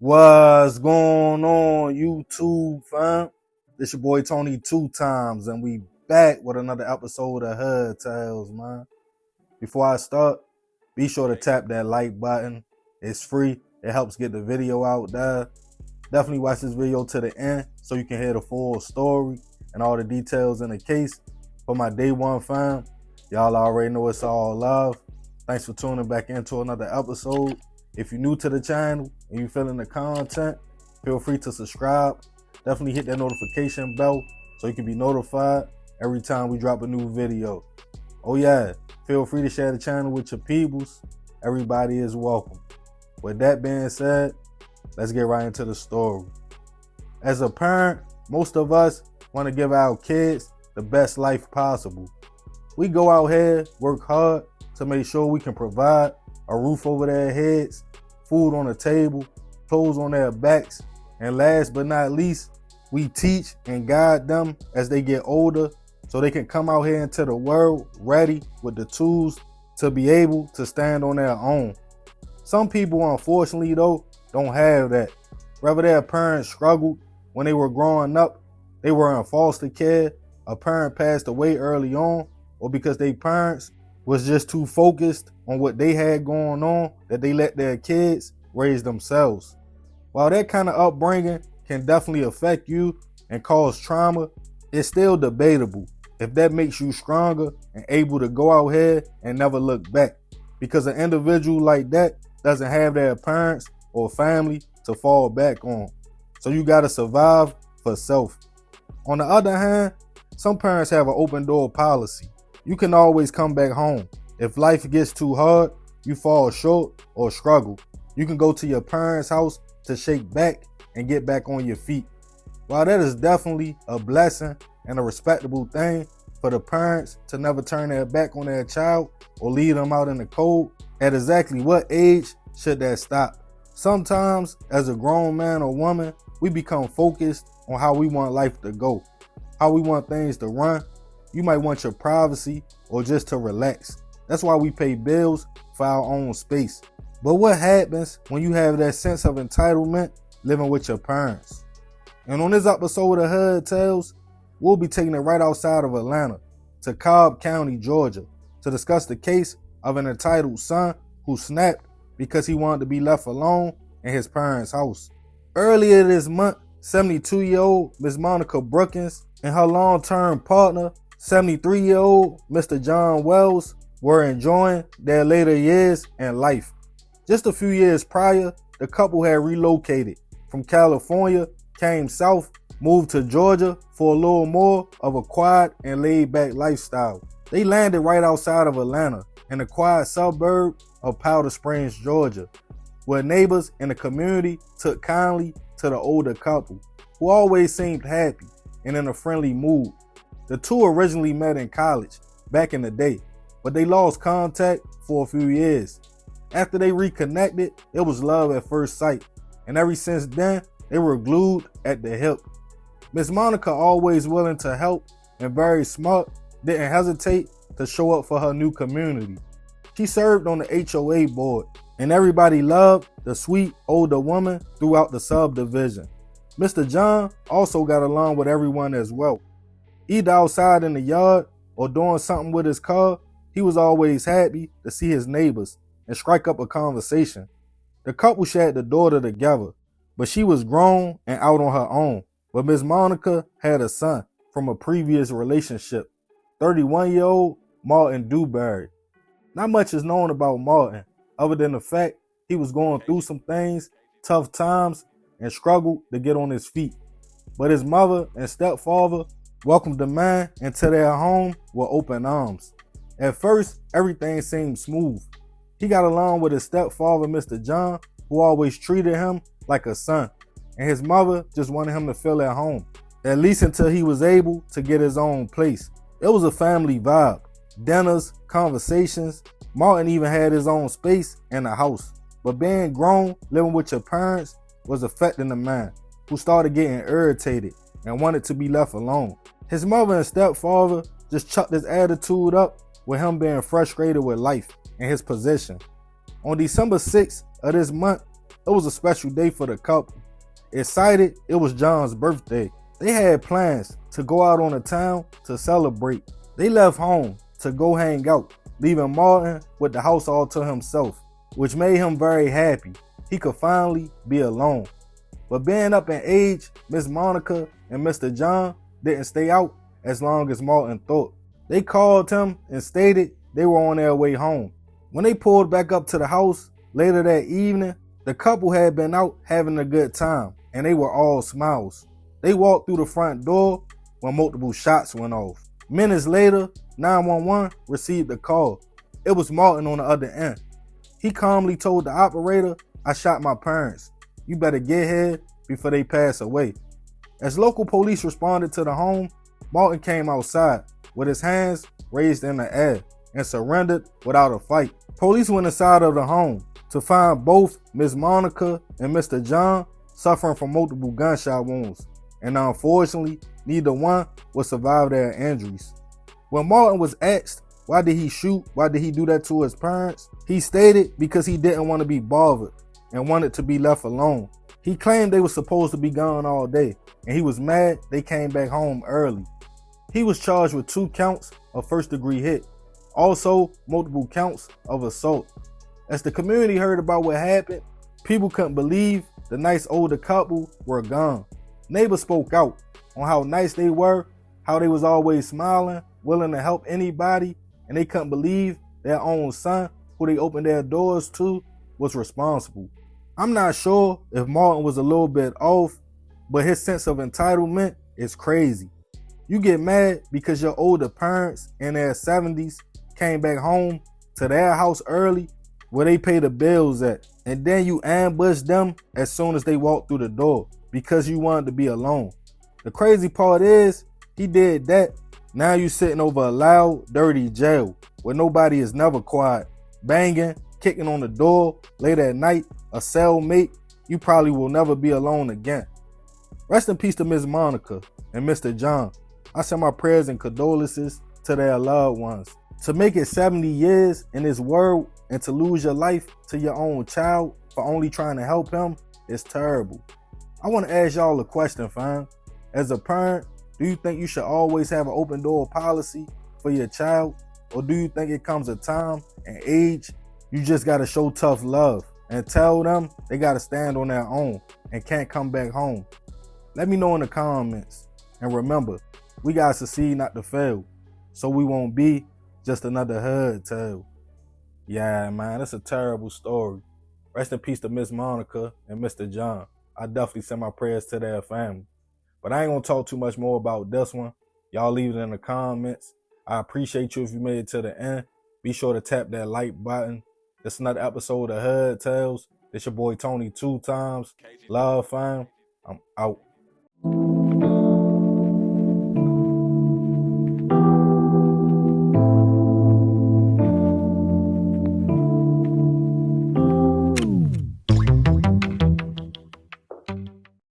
What's going on, YouTube, fam? This your boy Tony 2 times, and we back with another episode of Hood Tales, man. Before I start, be sure to tap that like button. It's free. It helps get the video out there. Definitely watch this video to the end so you can hear the full story and all the details in the case. For my day one fam, y'all already know it's all love. Thanks for tuning back into another episode. If you're new to the channel and you're feeling the content, feel free to subscribe. Definitely hit that notification bell so you can be notified every time we drop a new video. Oh yeah, feel free to share the channel with your peoples. Everybody is welcome. With that being said, let's get right into the story. As a parent, most of us want to give our kids the best life possible. We go out here, work hard to make sure we can provide a roof over their heads, food on the table, clothes on their backs, and last but not least, we teach and guide them as they get older so they can come out here into the world ready with the tools to be able to stand on their own. Some people, unfortunately though, don't have that. Whether their parents struggled when they were growing up, they were in foster care, a parent passed away early on, or because their parents was just too focused on what they had going on that they let their kids raise themselves. While that kind of upbringing can definitely affect you and cause trauma, it's still debatable if that makes you stronger and able to go out here and never look back, because an individual like that doesn't have their parents or family to fall back on. So you gotta survive for self. On the other hand, some parents have an open door policy. You can always come back home. If life gets too hard, you fall short or struggle, you can go to your parents' house to shake back and get back on your feet. While that is definitely a blessing and a respectable thing for the parents to never turn their back on their child or leave them out in the cold, at exactly what age should that stop? Sometimes, as a grown man or woman, we become focused on how we want life to go, how we want things to run. You might want your privacy or just to relax. That's why we pay bills for our own space. But what happens when you have that sense of entitlement living with your parents? And on this episode of Hood Tales, we'll be taking it right outside of Atlanta to Cobb County, Georgia, to discuss the case of an entitled son who snapped because he wanted to be left alone in his parents' house. Earlier this month, 72-year-old Ms. Monica Brookins and her long-term partner, 73-year-old Mr. John Wells, were enjoying their later years in life. Just a few years prior, the couple had relocated from California, came south, moved to Georgia for a little more of a quiet and laid-back lifestyle. They landed right outside of Atlanta in a quiet suburb of Powder Springs, Georgia, where neighbors in the community took kindly to the older couple, who always seemed happy and in a friendly mood. The two originally met in college back in the day, but they lost contact for a few years. After they reconnected, it was love at first sight, and ever since then, they were glued at the hip. Miss Monica, always willing to help and very smart, didn't hesitate to show up for her new community. She served on the HOA board, and everybody loved the sweet older woman throughout the subdivision. Mr. John also got along with everyone as well. Either outside in the yard or doing something with his car, he was always happy to see his neighbors and strike up a conversation. The couple shared the daughter together, but she was grown and out on her own. But Miss Monica had a son from a previous relationship, 31-year-old Martin Dewberry. Not much is known about Martin, other than the fact he was going through some things, tough times, and struggled to get on his feet. But his mother and stepfather welcomed the man into their home with open arms. At first, everything seemed smooth. He got along with his stepfather, Mr. John, who always treated him like a son, and his mother just wanted him to feel at home, at least until he was able to get his own place. It was a family vibe, dinners, conversations. Martin even had his own space in the house. But being grown, living with your parents, was affecting the man, who started getting irritated and wanted to be left alone. His mother and stepfather just chucked his attitude up with him being frustrated with life and his position. On December 6th of this month, It was a special day for the couple. Excited, it was John's birthday. They had plans to go out on the town to celebrate. They left home to go hang out, leaving Martin with the house all to himself, which made him very happy. He could finally be alone. But being up in age, Miss Monica and Mr. John didn't stay out as long as Martin thought. They called him and stated they were on their way home. When they pulled back up to the house later that evening, the couple had been out having a good time, and they were all smiles. They walked through the front door when multiple shots went off. Minutes later, 911 received a call. It was Martin on the other end. He calmly told the operator, "I shot my parents. You better get here before they pass away." As local police responded to the home, Martin came outside with his hands raised in the air and surrendered without a fight. Police went inside of the home to find both Ms. Monica and Mr. John suffering from multiple gunshot wounds, and unfortunately, neither one would survive their injuries. When Martin was asked why did he shoot, why did he do that to his parents, he stated because he didn't want to be bothered and wanted to be left alone. He claimed they were supposed to be gone all day, and he was mad they came back home early. He was charged with 2 counts of first-degree hit, also multiple counts of assault. As the community heard about what happened, people couldn't believe the nice older couple were gone. Neighbors spoke out on how nice they were, how they was always smiling, willing to help anybody, and they couldn't believe their own son, who they opened their doors to, was responsible. I'm not sure if Martin was a little bit off, but his sense of entitlement is crazy. You get mad because your older parents in their 70s came back home to their house early where they pay the bills at, and then you ambush them as soon as they walk through the door because you wanted to be alone. The crazy part is, he did that. Now you sitting over a loud, dirty jail where nobody is never quiet, banging, kicking on the door late at night, a cellmate. You probably will never be alone again. Rest in peace to Ms. Monica and Mr. John. I send my prayers and condolences to their loved ones. To make it 70 years in this world and to lose your life to your own child for only trying to help him is terrible. I want to ask y'all a question, fam. As a parent, do you think you should always have an open door policy for your child? Or do you think it comes a time and age you just got to show tough love and tell them they got to stand on their own and can't come back home? Let me know in the comments. And remember, we got to succeed, not to fail, so we won't be just another hood tale. Yeah, man, that's a terrible story. Rest in peace to Miss Monica and Mr. John. I definitely send my prayers to their family. But I ain't gonna talk too much more about this one. Y'all leave it in the comments. I appreciate you if you made it to the end. Be sure to tap that like button. This is another episode of Hood Tales. It's your boy Tony 2 times. Love, fam. I'm out.